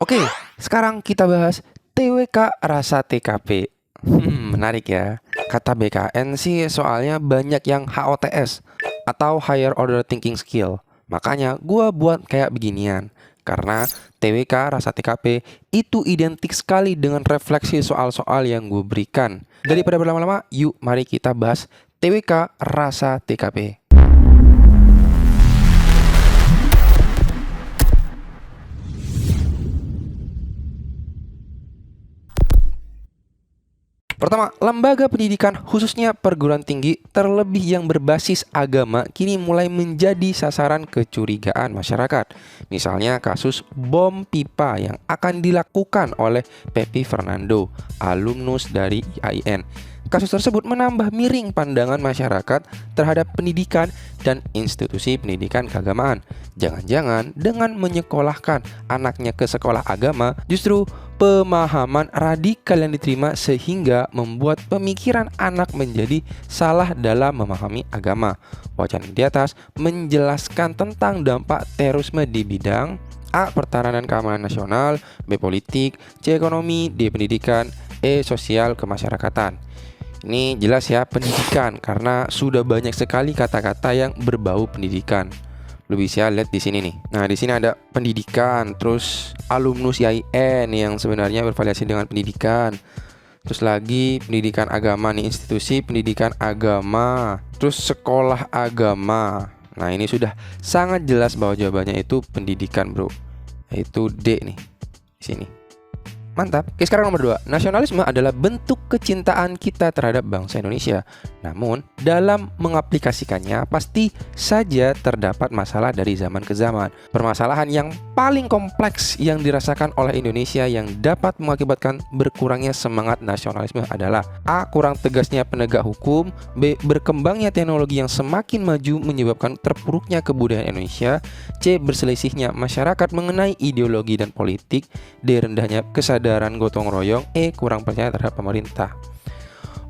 Oke, sekarang kita bahas TWK rasa TKP. Menarik ya. Kata BKN sih soalnya banyak yang HOTS atau Higher Order Thinking Skill. Makanya gua buat kayak beginian. Karena TWK rasa TKP itu identik sekali dengan refleksi soal-soal yang gue berikan. Daripada berlama-lama, yuk mari kita bahas TWK rasa TKP. Pertama, lembaga pendidikan khususnya perguruan tinggi terlebih yang berbasis agama kini mulai menjadi sasaran kecurigaan masyarakat. Misalnya kasus bom pipa yang akan dilakukan oleh Pepi Fernando, alumnus dari IAIN. Kasus tersebut menambah miring pandangan masyarakat terhadap pendidikan dan institusi pendidikan keagamaan. Jangan-jangan dengan menyekolahkan anaknya ke sekolah agama, justru pemahaman radikal yang diterima sehingga membuat pemikiran anak menjadi salah dalam memahami agama. Wacana di atas menjelaskan tentang dampak terorisme di bidang A. Pertahanan keamanan nasional, B. Politik, C. Ekonomi, D. Pendidikan, E. Sosial kemasyarakatan. Ini jelas ya pendidikan karena sudah banyak sekali kata-kata yang berbau pendidikan. Lu bisa lihat di sini nih. Nah, di sini ada pendidikan, terus alumnus IAIN yang sebenarnya bervariasi dengan pendidikan. Terus lagi pendidikan agama nih, institusi pendidikan agama, terus sekolah agama. Nah, ini sudah sangat jelas bahwa jawabannya itu pendidikan, bro. Yaitu D nih. Di sini. Mantap. Oke, sekarang nomor 2. Nasionalisme adalah bentuk kecintaan kita terhadap bangsa Indonesia. Namun, dalam mengaplikasikannya pasti saja terdapat masalah dari zaman ke zaman. Permasalahan yang paling kompleks yang dirasakan oleh Indonesia yang dapat mengakibatkan berkurangnya semangat nasionalisme adalah A. Kurang tegasnya penegak hukum, B. Berkembangnya teknologi yang semakin maju menyebabkan terpuruknya kebudayaan Indonesia, C. Berselisihnya masyarakat mengenai ideologi dan politik, D. Rendahnya kesadaran gotong royong, E. Kurang percaya terhadap pemerintah.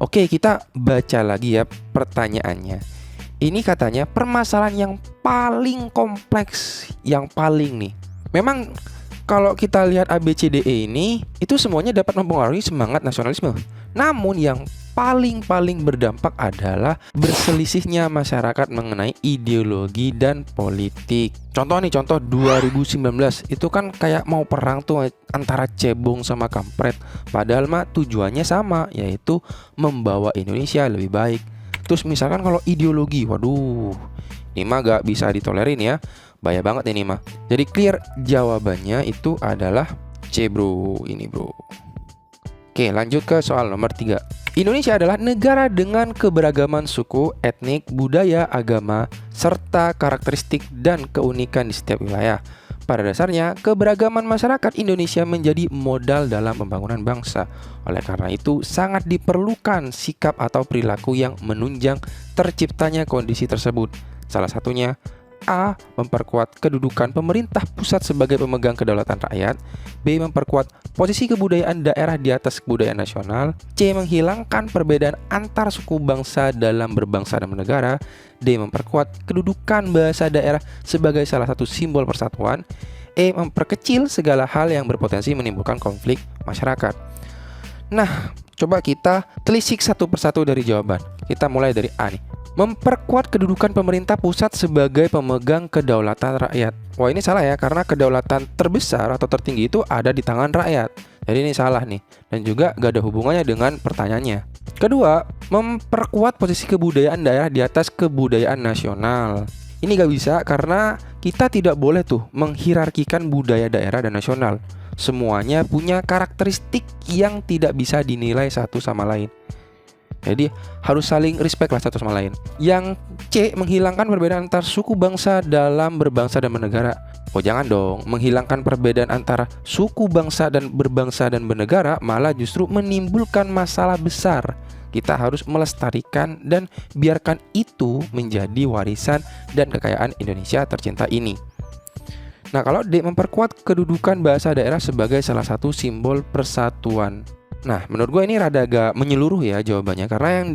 Oke, kita baca lagi ya pertanyaannya. Ini katanya permasalahan yang paling kompleks, yang paling nih. Memang kalau kita lihat ABCDE ini, itu semuanya dapat mempengaruhi semangat nasionalisme. Namun yang paling berdampak adalah berselisihnya masyarakat mengenai ideologi dan politik. Contoh 2019 itu kan kayak mau perang tuh antara cebong sama kampret. Padahal mah tujuannya sama, yaitu membawa Indonesia lebih baik. Terus misalkan kalau ideologi, waduh, ini mah gak bisa ditolerin ya. Bahaya banget ini mah. Jadi clear jawabannya itu adalah C, bro. Ini, bro. Oke, lanjut ke soal nomor 3. Indonesia adalah negara dengan keberagaman suku, etnik, budaya, agama, serta karakteristik dan keunikan di setiap wilayah. Pada dasarnya, keberagaman masyarakat Indonesia menjadi modal dalam pembangunan bangsa. Oleh karena itu, sangat diperlukan sikap atau perilaku yang menunjang terciptanya kondisi tersebut. Salah satunya A. Memperkuat kedudukan pemerintah pusat sebagai pemegang kedaulatan rakyat, B. Memperkuat posisi kebudayaan daerah di atas kebudayaan nasional, C. Menghilangkan perbedaan antar suku bangsa dalam berbangsa dan bernegara, D. Memperkuat kedudukan bahasa daerah sebagai salah satu simbol persatuan, E. Memperkecil segala hal yang berpotensi menimbulkan konflik masyarakat. Nah, coba kita telisik satu persatu dari jawaban. Kita mulai dari A nih. Memperkuat kedudukan pemerintah pusat sebagai pemegang kedaulatan rakyat. Wah, ini salah ya, karena kedaulatan terbesar atau tertinggi itu ada di tangan rakyat. Jadi ini salah nih, dan juga gak ada hubungannya dengan pertanyaannya. Kedua, memperkuat posisi kebudayaan daerah di atas kebudayaan nasional. Ini gak bisa karena kita tidak boleh tuh menghierarkikan budaya daerah dan nasional. Semuanya punya karakteristik yang tidak bisa dinilai satu sama lain. Jadi harus saling respect lah satu sama lain. Yang C, menghilangkan perbedaan antar suku bangsa dalam berbangsa dan bernegara. Oh jangan dong, menghilangkan perbedaan antara suku bangsa dan berbangsa dan bernegara malah justru menimbulkan masalah besar. Kita harus melestarikan dan biarkan itu menjadi warisan dan kekayaan Indonesia tercinta ini. Nah, kalau D, memperkuat kedudukan bahasa daerah sebagai salah satu simbol persatuan. Nah, menurut gue ini rada agak menyeluruh ya jawabannya, karena yang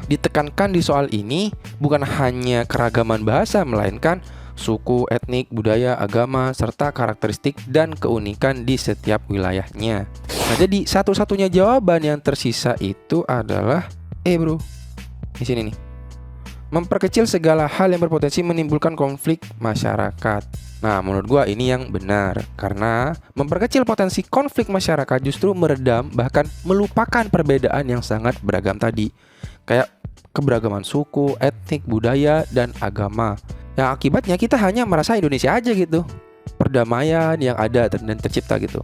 ditekankan di soal ini bukan hanya keragaman bahasa, melainkan suku, etnik, budaya, agama, serta karakteristik dan keunikan di setiap wilayahnya. Nah, jadi satu-satunya jawaban yang tersisa itu adalah bro. Di sini nih. Memperkecil segala hal yang berpotensi menimbulkan konflik masyarakat. Nah, menurut gua ini yang benar, karena memperkecil potensi konflik masyarakat justru meredam bahkan melupakan perbedaan yang sangat beragam tadi, kayak keberagaman suku, etnik, budaya, dan agama. Yang akibatnya kita hanya merasa Indonesia aja gitu, perdamaian yang ada dan tercipta gitu.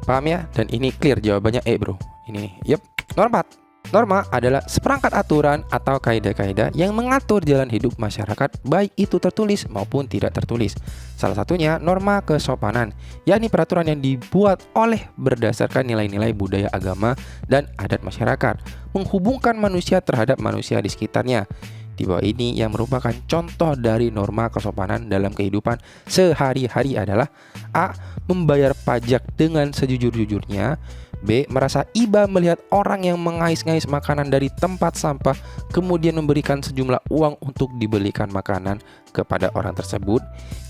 Paham ya? Dan ini clear jawabannya bro. Ini nih. Yup. Nomor 4. Norma adalah seperangkat aturan atau kaidah-kaidah yang mengatur jalan hidup masyarakat, baik itu tertulis maupun tidak tertulis. Salah satunya norma kesopanan, yakni peraturan yang dibuat oleh berdasarkan nilai-nilai budaya, agama, dan adat masyarakat, menghubungkan manusia terhadap manusia di sekitarnya. Di bawah ini yang merupakan contoh dari norma kesopanan dalam kehidupan sehari-hari adalah A. Membayar pajak dengan sejujur-jujurnya. B. Merasa iba melihat orang yang mengais-ngais makanan dari tempat sampah, kemudian memberikan sejumlah uang untuk dibelikan makanan kepada orang tersebut.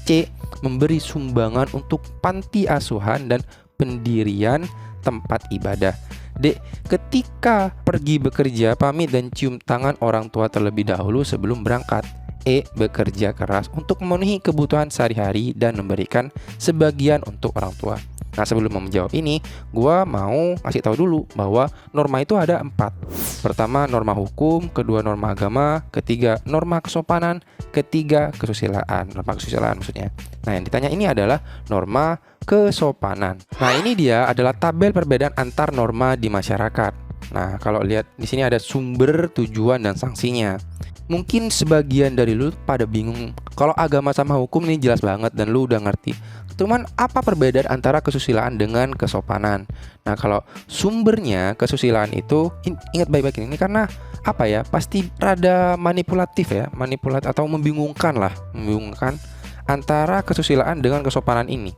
C. Memberi sumbangan untuk panti asuhan dan pendirian tempat ibadah. D. Ketika pergi bekerja, pamit dan cium tangan orang tua terlebih dahulu sebelum berangkat. E. Bekerja keras untuk memenuhi kebutuhan sehari-hari dan memberikan sebagian untuk orang tua. Nah, sebelum menjawab ini, gua mau kasih tahu dulu bahwa norma itu ada 4. Pertama, norma hukum. Kedua, norma agama. Ketiga, norma kesopanan. Ketiga, kesusilaan. Norma kesusilaan maksudnya. Nah, yang ditanya ini adalah norma kesopanan. Nah, ini dia adalah tabel perbedaan antar norma di masyarakat. Nah, kalau lihat di sini ada sumber, tujuan, dan sanksinya. Mungkin sebagian dari lu pada bingung, kalau agama sama hukum ini jelas banget dan lu udah ngerti. Cuman apa perbedaan antara kesusilaan dengan kesopanan? Nah, kalau sumbernya kesusilaan itu ingat baik-baik ini karena apa ya? Pasti rada manipulatif ya, atau membingungkan antara kesusilaan dengan kesopanan ini.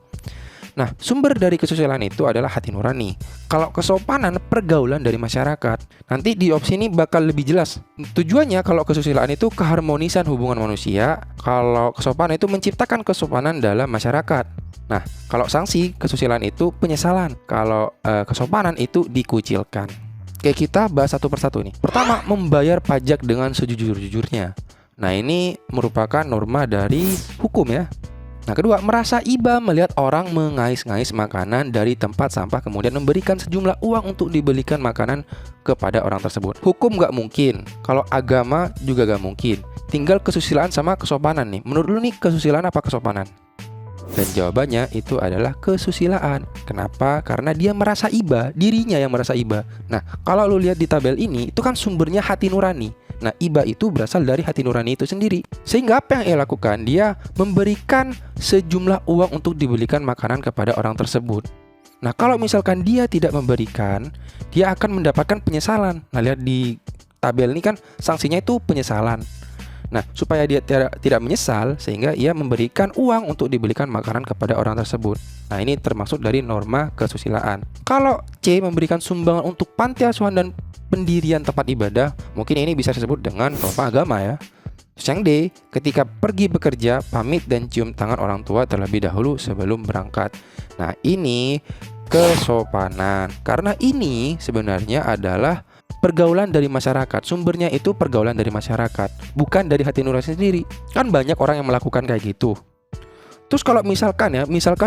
Nah, sumber dari kesusilaan itu adalah hati nurani. Kalau kesopanan, pergaulan dari masyarakat. Nanti di opsi ini bakal lebih jelas. Tujuannya kalau kesusilaan itu keharmonisan hubungan manusia. Kalau kesopanan itu menciptakan kesopanan dalam masyarakat. Nah, kalau sanksi kesusilaan itu penyesalan. Kalau kesopanan itu dikucilkan. Oke, kita bahas satu persatu nih. Pertama, membayar pajak dengan sejujur-jujurnya. Nah, ini merupakan norma dari hukum ya. Nah, kedua, merasa iba melihat orang mengais-ngais makanan dari tempat sampah kemudian memberikan sejumlah uang untuk dibelikan makanan kepada orang tersebut. Hukum gak mungkin, kalau agama juga gak mungkin. Tinggal kesusilaan sama kesopanan nih. Menurut lu nih kesusilaan apa kesopanan? Dan jawabannya itu adalah kesusilaan. Kenapa? Karena dia merasa iba, dirinya yang merasa iba. Nah, kalau lu lihat di tabel ini, itu kan sumbernya hati nurani. Nah, iba itu berasal dari hati nurani itu sendiri. Sehingga apa yang ia lakukan? Dia memberikan sejumlah uang untuk dibelikan makanan kepada orang tersebut. Nah, kalau misalkan dia tidak memberikan, dia akan mendapatkan penyesalan. Nah, lihat di tabel ini kan sanksinya itu penyesalan. Nah, supaya dia tidak menyesal, sehingga ia memberikan uang untuk dibelikan makanan kepada orang tersebut. Nah, ini termasuk dari norma kesusilaan. Kalau C, memberikan sumbangan untuk panti asuhan dan pendirian tempat ibadah, mungkin ini bisa disebut dengan norma agama ya. Terus yang D, ketika pergi bekerja, pamit dan cium tangan orang tua terlebih dahulu sebelum berangkat. Nah, ini kesopanan. Karena ini sebenarnya adalah pergaulan dari masyarakat. Sumbernya itu pergaulan dari masyarakat, bukan dari hati nurani sendiri. Kan banyak orang yang melakukan kayak gitu. Terus kalau misalkan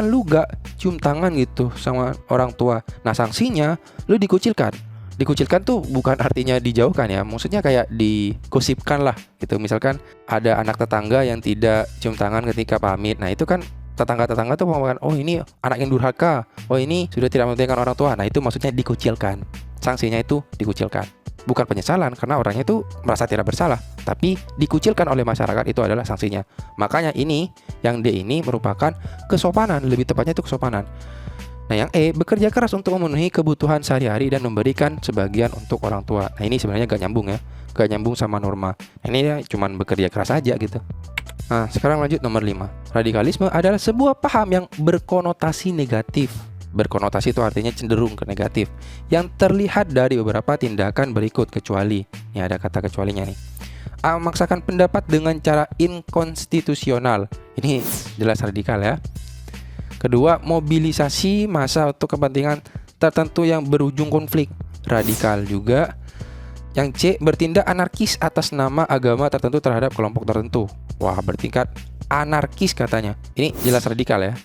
lu gak cium tangan gitu sama orang tua, nah sanksinya lu dikucilkan. Dikucilkan tuh bukan artinya dijauhkan ya, maksudnya kayak digosipkan lah gitu. Misalkan ada anak tetangga yang tidak cium tangan ketika pamit, nah itu kan tetangga-tetangga tuh mengatakan, oh ini anak yang durhaka, oh ini sudah tidak mementingkan orang tua. Nah itu maksudnya dikucilkan. Sanksinya itu dikucilkan, bukan penyesalan karena orangnya itu merasa tidak bersalah, tapi dikucilkan oleh masyarakat itu adalah sanksinya. Makanya ini yang D ini merupakan kesopanan, lebih tepatnya itu kesopanan. Nah, yang E, bekerja keras untuk memenuhi kebutuhan sehari-hari dan memberikan sebagian untuk orang tua. Nah, ini sebenarnya gak nyambung ya, gak nyambung sama norma. Ini ya cuman bekerja keras aja gitu. Nah, sekarang lanjut nomor 5. Radikalisme adalah sebuah paham yang berkonotasi negatif. Berkonotasi itu artinya cenderung ke negatif, yang terlihat dari beberapa tindakan berikut kecuali. Ini ada kata kecualinya nih. A. Memaksakan pendapat dengan cara inkonstitusional. Ini jelas radikal ya. Kedua, mobilisasi massa untuk kepentingan tertentu yang berujung konflik. Radikal juga. Yang C. Bertindak anarkis atas nama agama tertentu terhadap kelompok tertentu. Wah, bertingkat anarkis katanya. Ini jelas radikal ya.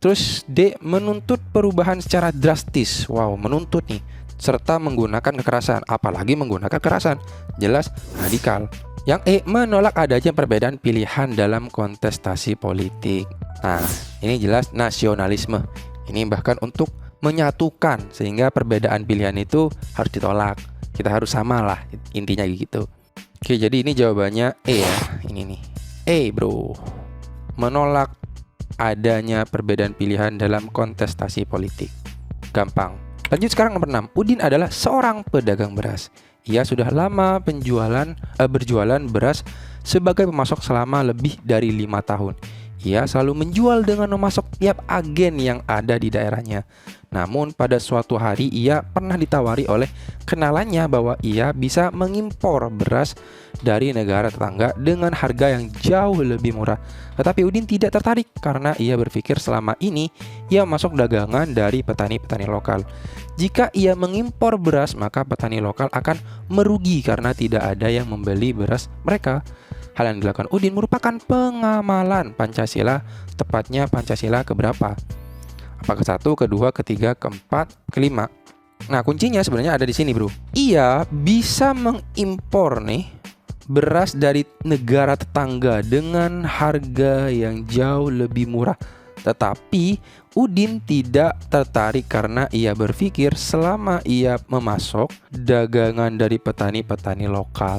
Terus D. Menuntut perubahan secara drastis. Wow, menuntut nih. Serta menggunakan kekerasan. Apalagi menggunakan kekerasan. Jelas radikal. Yang E. Menolak adanya perbedaan pilihan dalam kontestasi politik. Nah, ini jelas nasionalisme. Ini bahkan untuk menyatukan, sehingga perbedaan pilihan itu harus ditolak. Kita harus sama lah, intinya gitu. Oke, jadi ini jawabannya E ya. Ini nih, E bro. Menolak adanya perbedaan pilihan dalam kontestasi politik. Gampang. Lanjut sekarang nomor 6. Udin adalah seorang pedagang beras. Ia sudah lama berjualan beras sebagai pemasok selama lebih dari 5 tahun. Ia selalu menjual dengan memasok tiap agen yang ada di daerahnya. Namun pada suatu hari ia pernah ditawari oleh kenalannya bahwa ia bisa mengimpor beras dari negara tetangga dengan harga yang jauh lebih murah. Tetapi Udin tidak tertarik karena ia berpikir selama ini ia masuk dagangan dari petani-petani lokal. Jika ia mengimpor beras, maka petani lokal akan merugi karena tidak ada yang membeli beras mereka. Hal yang dilakukan Udin merupakan pengamalan Pancasila, tepatnya Pancasila keberapa? Apakah ke-1, ke-2, ke-3, ke-4, ke-5? Nah, kuncinya sebenarnya ada di sini, bro. Ia bisa mengimpor nih beras dari negara tetangga dengan harga yang jauh lebih murah. Tetapi Udin tidak tertarik karena ia berpikir selama ia memasok dagangan dari petani-petani lokal.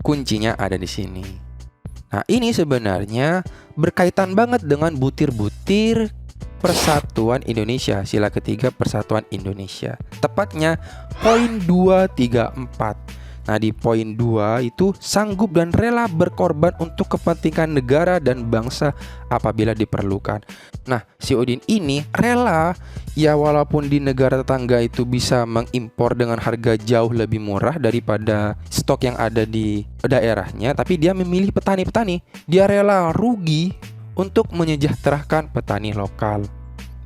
Kuncinya ada di sini. Nah, ini sebenarnya berkaitan banget dengan butir-butir Persatuan Indonesia, sila ketiga Persatuan Indonesia. Tepatnya poin 234. Nah, di poin 2 itu sanggup dan rela berkorban untuk kepentingan negara dan bangsa apabila diperlukan. Nah, si Udin ini rela ya, walaupun di negara tetangga itu bisa mengimpor dengan harga jauh lebih murah daripada stok yang ada di daerahnya, tapi dia memilih petani-petani. Dia rela rugi untuk menyejahterakan petani lokal.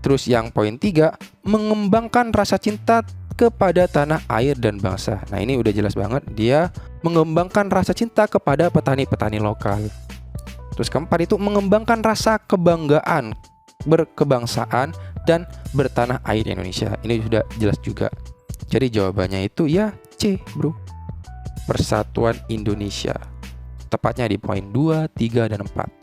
Terus yang poin 3, mengembangkan rasa cinta kepada tanah air dan bangsa. Nah, ini udah jelas banget, dia mengembangkan rasa cinta kepada petani-petani lokal. Terus keempat itu mengembangkan rasa kebanggaan berkebangsaan dan bertanah air Indonesia. Ini sudah jelas juga. Jadi jawabannya itu ya C, bro. Persatuan Indonesia. Tepatnya di poin 2, 3, dan 4.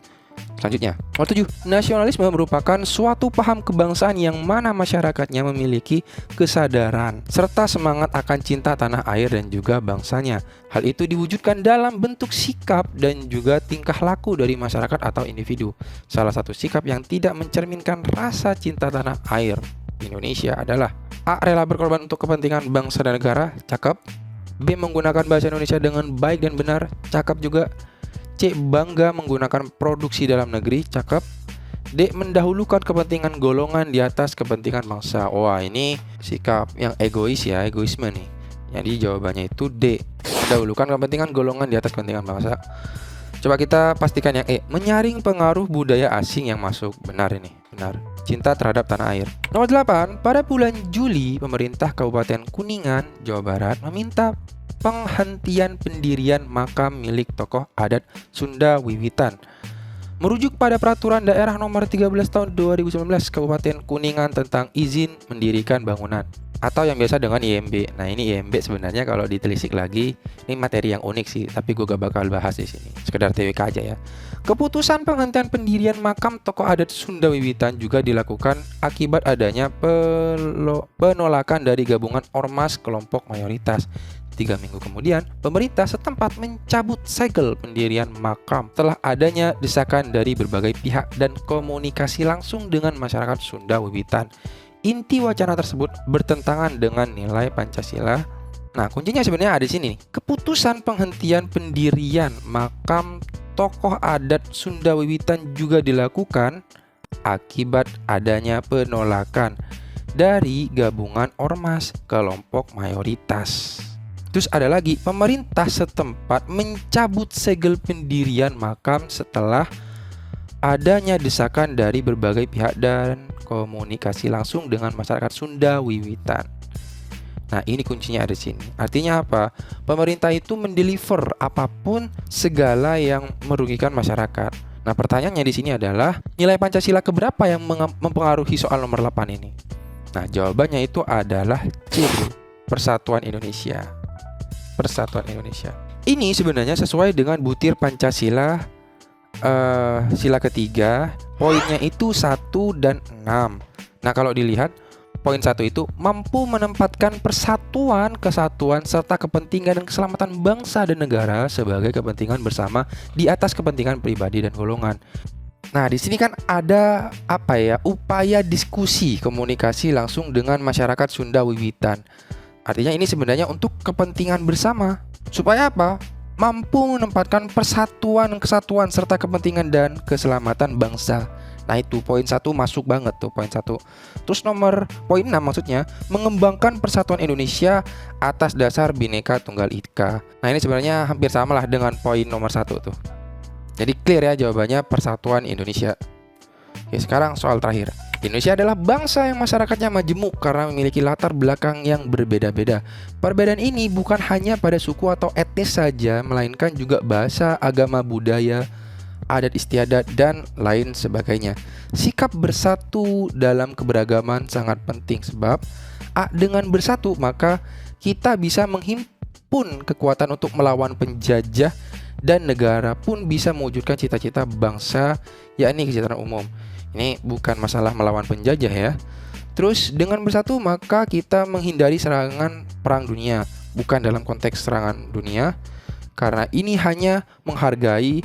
Selanjutnya, nomor 7. Nasionalisme merupakan suatu paham kebangsaan yang mana masyarakatnya memiliki kesadaran serta semangat akan cinta tanah air dan juga bangsanya. Hal itu diwujudkan dalam bentuk sikap dan juga tingkah laku dari masyarakat atau individu. Salah satu sikap yang tidak mencerminkan rasa cinta tanah air Indonesia adalah A. Rela berkorban untuk kepentingan bangsa dan negara, cakep. B. Menggunakan bahasa Indonesia dengan baik dan benar, cakep juga. C. Bangga menggunakan produksi dalam negeri, cakep. D. Mendahulukan kepentingan golongan di atas kepentingan bangsa. Wah, ini sikap yang egois ya, egoisme nih. Jadi jawabannya itu D. Mendahulukan kepentingan golongan di atas kepentingan bangsa. Coba kita pastikan yang E. Menyaring pengaruh budaya asing yang masuk. Benar ini, benar. Cinta terhadap tanah air. Nomor 8. Pada bulan Juli, pemerintah Kabupaten Kuningan, Jawa Barat meminta penghentian pendirian makam milik tokoh adat Sunda Wiwitan. Merujuk pada peraturan daerah nomor 13 tahun 2019 Kabupaten Kuningan tentang izin mendirikan bangunan atau yang biasa dengan IMB. Nah, ini IMB sebenarnya kalau ditelisik lagi ini materi yang unik sih, tapi gue gak bakal bahas di sini. Sekedar TWK aja ya. Keputusan penghentian pendirian makam tokoh adat Sunda Wiwitan juga dilakukan akibat adanya penolakan dari gabungan ormas kelompok mayoritas. 3 minggu kemudian, pemerintah setempat mencabut segel pendirian makam setelah adanya desakan dari berbagai pihak dan komunikasi langsung dengan masyarakat Sunda Wiwitan. Inti wacana tersebut bertentangan dengan nilai Pancasila. Nah, kuncinya sebenarnya ada di sini nih. Keputusan penghentian pendirian makam tokoh adat Sunda Wiwitan juga dilakukan akibat adanya penolakan dari gabungan ormas kelompok mayoritas. Terus ada lagi, pemerintah setempat mencabut segel pendirian makam setelah adanya desakan dari berbagai pihak dan komunikasi langsung dengan masyarakat Sunda Wiwitan. Nah, ini kuncinya ada di sini. Artinya apa? Pemerintah itu mendeliver apapun segala yang merugikan masyarakat. Nah, pertanyaannya di sini adalah nilai Pancasila keberapa yang mempengaruhi soal nomor 8 ini? Nah, jawabannya itu adalah C, Persatuan Indonesia. Persatuan Indonesia. Ini sebenarnya sesuai dengan butir Pancasila sila ketiga, poinnya itu 1 dan 6. Nah, kalau dilihat poin 1 itu mampu menempatkan persatuan, kesatuan serta kepentingan dan keselamatan bangsa dan negara sebagai kepentingan bersama di atas kepentingan pribadi dan golongan. Nah, di sini kan ada upaya diskusi komunikasi langsung dengan masyarakat Sunda Wiwitan. Artinya ini sebenarnya untuk kepentingan bersama. Supaya apa? Mampu menempatkan persatuan, kesatuan, serta kepentingan dan keselamatan bangsa. Nah, itu poin 1 masuk banget tuh, poin 1. Terus poin 6 maksudnya mengembangkan persatuan Indonesia atas dasar Bhinneka Tunggal Ika. Nah, ini sebenarnya hampir sama lah dengan poin nomor 1 tuh. Jadi clear ya jawabannya, persatuan Indonesia. Oke, sekarang soal terakhir. Indonesia adalah bangsa yang masyarakatnya majemuk karena memiliki latar belakang yang berbeda-beda. Perbedaan ini bukan hanya pada suku atau etnis saja, melainkan juga bahasa, agama, budaya, adat istiadat, dan lain sebagainya. Sikap bersatu dalam keberagaman sangat penting sebab dengan bersatu maka kita bisa menghimpun kekuatan untuk melawan penjajah dan negara pun bisa mewujudkan cita-cita bangsa, yakni kesejahteraan umum. Ini bukan masalah melawan penjajah ya. Terus dengan bersatu maka kita menghindari serangan perang dunia, bukan dalam konteks serangan dunia, karena ini hanya menghargai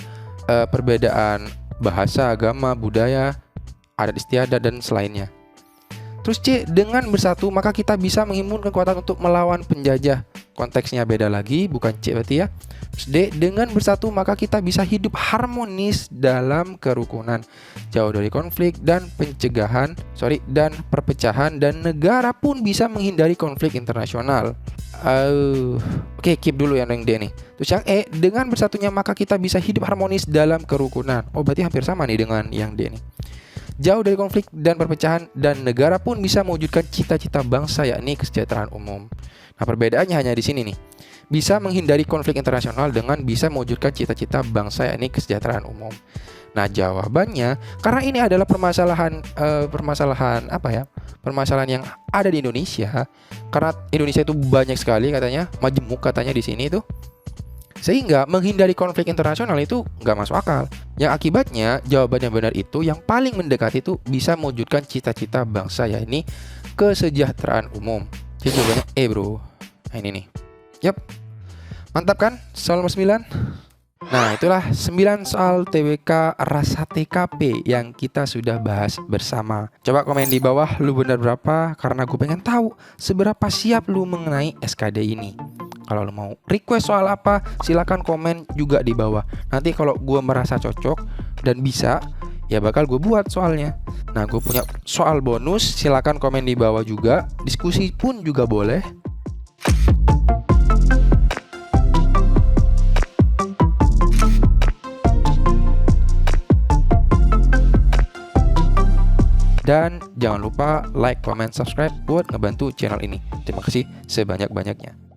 perbedaan bahasa, agama, budaya, adat istiadat dan selainnya. Terus C, dengan bersatu maka kita bisa menghimpun kekuatan untuk melawan penjajah. Konteksnya beda lagi, bukan C berarti ya. Terus D, dengan bersatu maka kita bisa hidup harmonis dalam kerukunan, jauh dari konflik dan dan perpecahan, dan negara pun bisa menghindari konflik internasional. Oke, keep dulu yang D nih. Terus yang E, dengan bersatunya maka kita bisa hidup harmonis dalam kerukunan. Oh, berarti hampir sama nih dengan yang D nih. Jauh dari konflik dan perpecahan, dan negara pun bisa mewujudkan cita-cita bangsa, yakni kesejahteraan umum. Nah, perbedaannya hanya di sini nih. Bisa menghindari konflik internasional dengan bisa mewujudkan cita-cita bangsa, yakni kesejahteraan umum. Nah, jawabannya karena ini adalah permasalahan yang ada di Indonesia. Karena Indonesia itu banyak sekali katanya, majemuk katanya di sini itu. Sehingga menghindari konflik internasional itu nggak masuk akal. Yang akibatnya jawaban yang benar itu yang paling mendekati itu bisa mewujudkan cita-cita bangsa, yakni kesejahteraan umum. Jadi jawabannya E, bro. Nah, ini nih. Yap. Mantap kan? Soal nomor 9. Nah, itulah 9 soal TWK rasa TKP yang kita sudah bahas bersama. Coba komen di bawah lu benar berapa, karena gue pengen tahu seberapa siap lu mengenai SKD ini. Kalau lu mau request soal apa, silakan komen juga di bawah. Nanti kalau gue merasa cocok dan bisa, ya bakal gue buat soalnya. Nah, gue punya soal bonus, silakan komen di bawah juga. Diskusi pun juga boleh. Dan jangan lupa like, comment, subscribe buat ngebantu channel ini. Terima kasih sebanyak-banyaknya.